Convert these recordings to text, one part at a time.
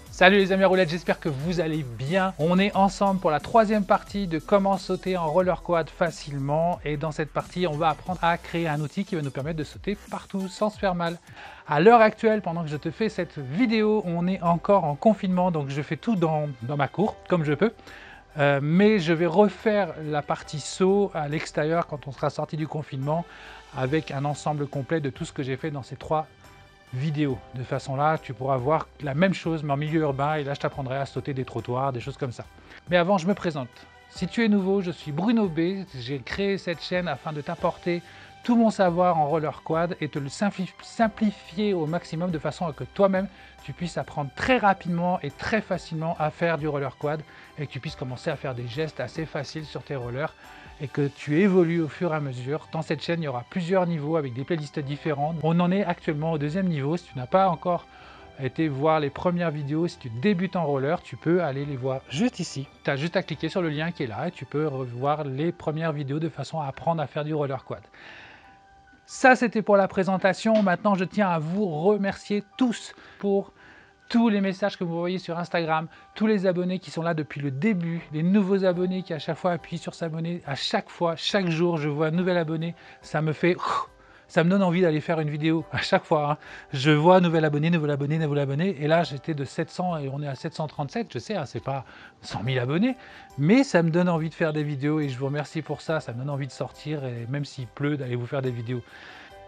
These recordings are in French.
Salut les amis à roulettes, j'espère que vous allez bien. On est ensemble pour la troisième partie de comment sauter en roller quad facilement. Et dans cette partie, on va apprendre à créer un outil qui va nous permettre de sauter partout sans se faire mal. À l'heure actuelle, pendant que je te fais cette vidéo, on est encore en confinement. Donc je fais tout dans ma cour, comme je peux. Mais je vais refaire la partie saut à l'extérieur quand on sera sorti du confinement avec un ensemble complet de tout ce que j'ai fait dans ces trois vidéo. De façon là, tu pourras voir la même chose mais en milieu urbain et là je t'apprendrai à sauter des trottoirs, des choses comme ça. Mais avant, je me présente. Si tu es nouveau, je suis Bruno B. J'ai créé cette chaîne afin de t'apporter tout mon savoir en roller quad et te le simplifier au maximum de façon à que toi-même tu puisses apprendre très rapidement et très facilement à faire du roller quad et que tu puisses commencer à faire des gestes assez faciles sur tes rollers et que tu évolues au fur et à mesure. Dans cette chaîne, il y aura plusieurs niveaux avec des playlists différentes. On en est actuellement au deuxième niveau. Si tu n'as pas encore été voir les premières vidéos, si tu débutes en roller, tu peux aller les voir juste ici. Tu as juste à cliquer sur le lien qui est là et tu peux revoir les premières vidéos de façon à apprendre à faire du roller quad. Ça, c'était pour la présentation. Maintenant, je tiens à vous remercier tous pour tous les messages que vous voyez sur Instagram, tous les abonnés qui sont là depuis le début, les nouveaux abonnés qui à chaque fois appuient sur s'abonner, à chaque fois, chaque jour, je vois un nouvel abonné, ça me donne envie d'aller faire une vidéo à chaque fois. Hein. Je vois nouvel abonné, et là j'étais de 700 et on est à 737, je sais, hein, c'est pas 100 000 abonnés, mais ça me donne envie de faire des vidéos et je vous remercie pour ça, ça me donne envie de sortir et même s'il pleut, d'aller vous faire des vidéos.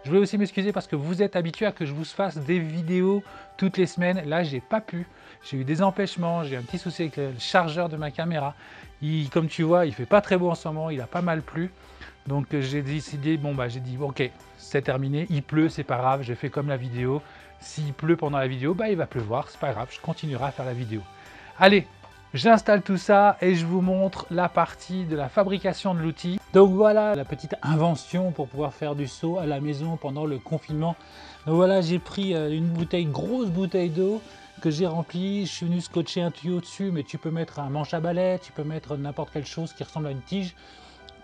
Je voulais aussi m'excuser parce que vous êtes habitués à que je vous fasse des vidéos toutes les semaines. Là, j'ai pas pu. J'ai eu des empêchements. J'ai un petit souci avec le chargeur de ma caméra. Comme tu vois, il fait pas très beau en ce moment. Il a pas mal plu. Donc, j'ai décidé, j'ai dit, ok, c'est terminé. Il pleut, c'est pas grave. J'ai fait comme la vidéo. S'il pleut pendant la vidéo, il va pleuvoir. C'est pas grave. Je continuerai à faire la vidéo. Allez, j'installe tout ça et je vous montre la partie de la fabrication de l'outil. Donc voilà la petite invention pour pouvoir faire du saut à la maison pendant le confinement. Donc voilà, j'ai pris une grosse bouteille d'eau que j'ai remplie. Je suis venu scotcher un tuyau dessus, mais tu peux mettre un manche à balai, tu peux mettre n'importe quelle chose qui ressemble à une tige.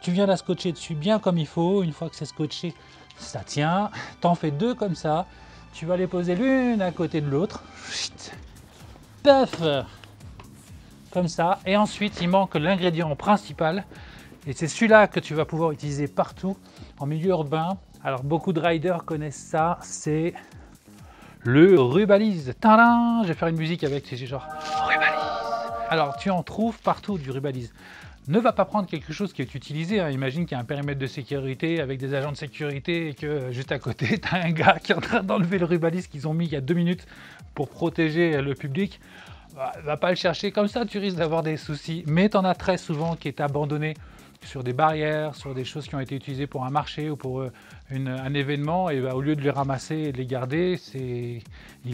Tu viens la scotcher dessus bien comme il faut. Une fois que c'est scotché, ça tient. T'en fais deux comme ça. Tu vas les poser l'une à côté de l'autre. Paf! Comme ça. Et ensuite, il manque l'ingrédient principal. Et c'est celui-là que tu vas pouvoir utiliser partout en milieu urbain. Alors, beaucoup de riders connaissent ça. C'est le rubalise. Tadam! Je vais faire une musique avec, c'est genre rubalise. Alors, tu en trouves partout du rubalise. Ne va pas prendre quelque chose qui est utilisé. Hein. Imagine qu'il y a un périmètre de sécurité avec des agents de sécurité et que juste à côté, tu as un gars qui est en train d'enlever le rubalise qu'ils ont mis il y a 2 minutes pour protéger le public. Va pas le chercher comme ça, tu risques d'avoir des soucis. Mais tu en as très souvent qui est abandonné sur des barrières, sur des choses qui ont été utilisées pour un marché ou pour un événement. Et au lieu de les ramasser et de les garder, ils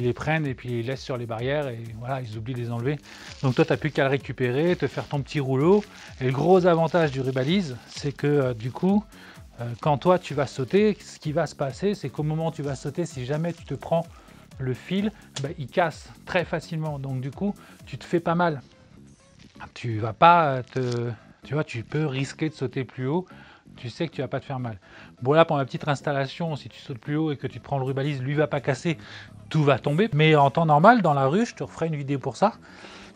les prennent et puis ils les laissent sur les barrières et voilà, ils oublient de les enlever. Donc toi, tu n'as plus qu'à le récupérer, te faire ton petit rouleau. Et le gros avantage du rubalise, c'est que du coup, quand toi tu vas sauter, ce qui va se passer, c'est qu'au moment où tu vas sauter, si jamais tu te prends le fil, il casse très facilement. Donc du coup, tu te fais pas mal. Tu vas pas tu vois, tu peux risquer de sauter plus haut. Tu sais que tu vas pas te faire mal. Bon là, pour ma petite installation, si tu sautes plus haut et que tu te prends le rubalise, lui va pas casser, tout va tomber. Mais en temps normal, dans la rue, je te referai une vidéo pour ça.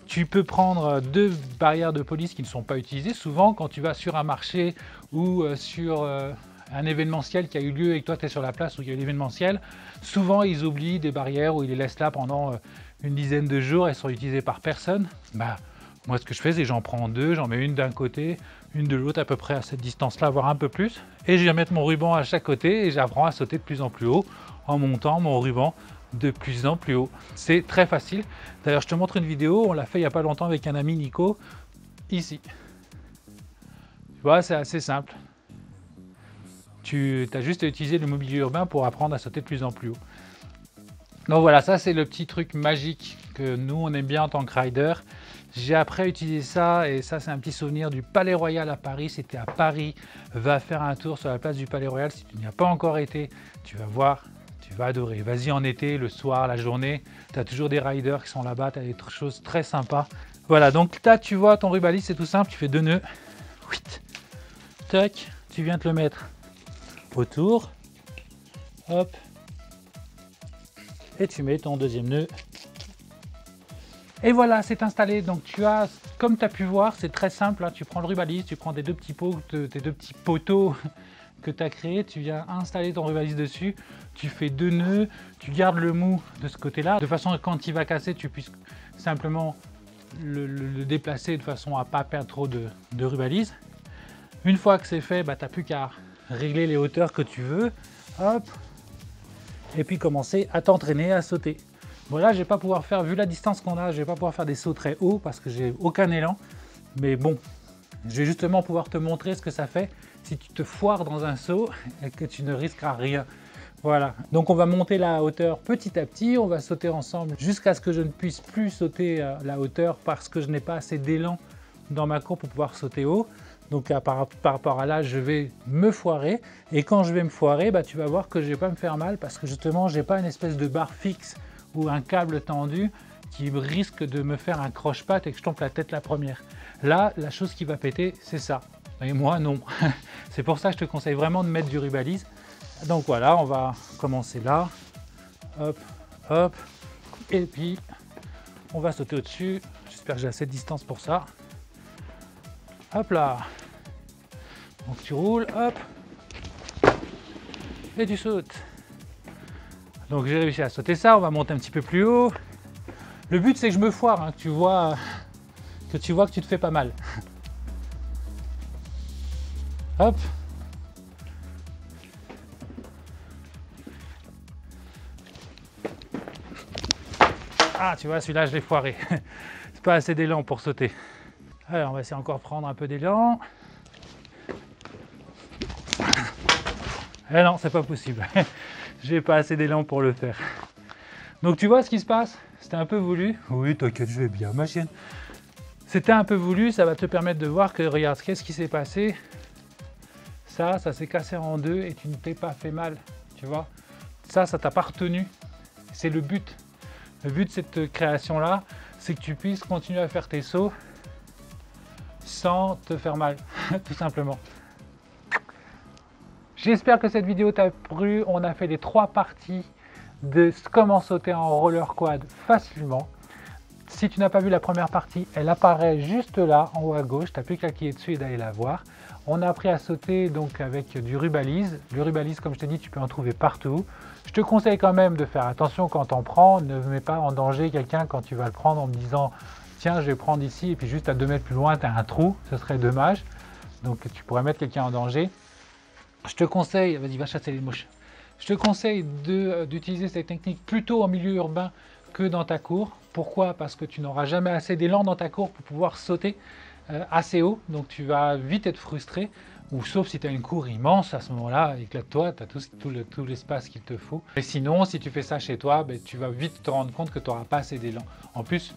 Tu peux prendre 2 barrières de police qui ne sont pas utilisées. Souvent, quand tu vas sur un marché ou sur un événementiel qui a eu lieu et que toi tu es sur la place où il y a eu l'événementiel, souvent ils oublient des barrières ou ils les laissent là pendant une dizaine de jours, elles sont utilisées par personne. Moi ce que je fais, c'est j'en prends 2, j'en mets une d'un côté, une de l'autre à peu près à cette distance-là, voire un peu plus, et je vais mettre mon ruban à chaque côté et j'apprends à sauter de plus en plus haut en montant mon ruban de plus en plus haut. C'est très facile. D'ailleurs, je te montre une vidéo, on l'a fait il n'y a pas longtemps avec un ami, Nico, ici. Tu vois, c'est assez simple. Tu as juste à utiliser le mobilier urbain pour apprendre à sauter de plus en plus haut. Donc voilà, ça c'est le petit truc magique que nous on aime bien en tant que rider. J'ai appris à utiliser ça et ça c'est un petit souvenir du Palais Royal à Paris. Si tu es à Paris, va faire un tour sur la place du Palais Royal. Si tu n'y as pas encore été, tu vas voir, tu vas adorer. Vas-y en été, le soir, la journée, tu as toujours des riders qui sont là-bas, tu as des choses très sympas. Voilà, donc là tu vois ton rubalis, c'est tout simple, tu fais 2 nœuds. Tac, tu viens te le mettre autour. Hop. Et tu mets ton deuxième nœud. Et voilà, c'est installé. Donc tu as, comme tu as pu voir, c'est très simple. Hein. Tu prends le rubalis, tu prends tes 2 petits pots, tes 2 petits poteaux que tu as créés, tu viens installer ton rubalis dessus, tu fais 2 nœuds, tu gardes le mou de ce côté-là, de façon à quand il va casser, tu puisses simplement le déplacer de façon à ne pas perdre trop de rubalis. Une fois que c'est fait, bah, tu n'as plus qu'à régler les hauteurs que tu veux. Hop. Et puis commencer à t'entraîner à sauter. Bon là, je vais pas pouvoir faire, vu la distance qu'on a, je vais pas pouvoir faire des sauts très hauts parce que j'ai aucun élan. Mais bon, je vais justement pouvoir te montrer ce que ça fait si tu te foires dans un saut et que tu ne risqueras rien. Voilà, donc on va monter la hauteur petit à petit, on va sauter ensemble jusqu'à ce que je ne puisse plus sauter la hauteur parce que je n'ai pas assez d'élan dans ma courbe pour pouvoir sauter haut. Donc par rapport à là, je vais me foirer et quand je vais me foirer, bah, tu vas voir que je ne vais pas me faire mal parce que justement, je n'ai pas une espèce de barre fixe ou un câble tendu qui risque de me faire un croche-patte et que je tombe la tête la première. Là, la chose qui va péter, c'est ça. Et moi, non. C'est pour ça que je te conseille vraiment de mettre du rubalis. Donc voilà, on va commencer là. Hop, hop. Et puis, on va sauter au-dessus. J'espère que j'ai assez de distance pour ça. Hop là. Donc tu roules, hop. Et tu sautes. Donc j'ai réussi à sauter ça, on va monter un petit peu plus haut. Le but c'est que je me foire, hein, que tu vois que tu te fais pas mal. Hop. Ah tu vois, celui-là je l'ai foiré. C'est pas assez d'élan pour sauter. Alors on va essayer encore de prendre un peu d'élan. Eh non, c'est pas possible. J'ai pas assez d'élan pour le faire. Donc tu vois ce qui se passe? C'était un peu voulu. Oui, t'inquiète, je vais bien, ma chienne. C'était un peu voulu, ça va te permettre de voir que, regarde, qu'est-ce qui s'est passé? Ça s'est cassé en deux et tu ne t'es pas fait mal, tu vois? Ça t'a pas retenu. C'est le but. Le but de cette création-là, c'est que tu puisses continuer à faire tes sauts sans te faire mal, tout simplement. J'espère que cette vidéo t'a plu. On a fait les 3 parties de comment sauter en roller quad facilement. Si tu n'as pas vu la première partie, elle apparaît juste là, en haut à gauche. Tu n'as plus qu'à cliquer dessus et d'aller la voir. On a appris à sauter donc avec du rubalis. Le rubalis, comme je t'ai dit, tu peux en trouver partout. Je te conseille quand même de faire attention quand tu en prends. Ne mets pas en danger quelqu'un quand tu vas le prendre en me disant « Tiens, je vais prendre ici » et puis juste à 2 mètres plus loin, tu as un trou. Ce serait dommage. Donc tu pourrais mettre quelqu'un en danger. Je te conseille, vas-y, va chasser les mouches. Je te conseille d'utiliser cette technique plutôt en milieu urbain que dans ta cour. Pourquoi? Parce que tu n'auras jamais assez d'élan dans ta cour pour pouvoir sauter assez haut. Donc tu vas vite être frustré. Ou sauf si tu as une cour immense, à ce moment-là, éclate-toi, tu as tout l'espace qu'il te faut. Et sinon, si tu fais ça chez toi, ben, tu vas vite te rendre compte que tu n'auras pas assez d'élan. En plus,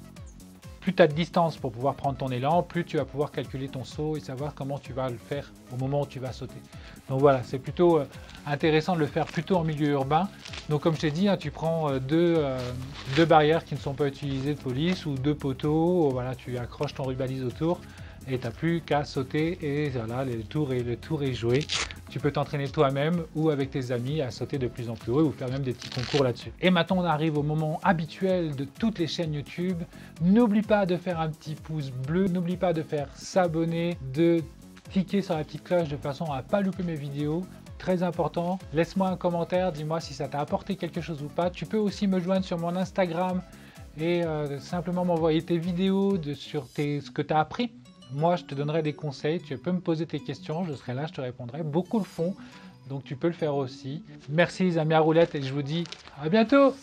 plus tu as de distance pour pouvoir prendre ton élan, plus tu vas pouvoir calculer ton saut et savoir comment tu vas le faire au moment où tu vas sauter. Donc voilà, c'est plutôt intéressant de le faire plutôt en milieu urbain. Donc comme je t'ai dit, hein, tu prends deux barrières qui ne sont pas utilisées de police ou 2 poteaux, voilà, tu accroches ton rubalis autour et tu n'as plus qu'à sauter et voilà, le tour est joué. Tu peux t'entraîner toi-même ou avec tes amis à sauter de plus en plus haut ou faire même des petits concours là-dessus. Et maintenant, on arrive au moment habituel de toutes les chaînes YouTube. N'oublie pas de faire un petit pouce bleu, n'oublie pas de faire s'abonner, de cliquer sur la petite cloche de façon à ne pas louper mes vidéos. Très important, laisse-moi un commentaire, dis-moi si ça t'a apporté quelque chose ou pas. Tu peux aussi me joindre sur mon Instagram et simplement m'envoyer tes vidéos sur ce que tu as appris. Moi, je te donnerai des conseils, tu peux me poser tes questions, je serai là, je te répondrai. Beaucoup le font, donc tu peux le faire aussi. Merci les amis à roulettes et je vous dis à bientôt.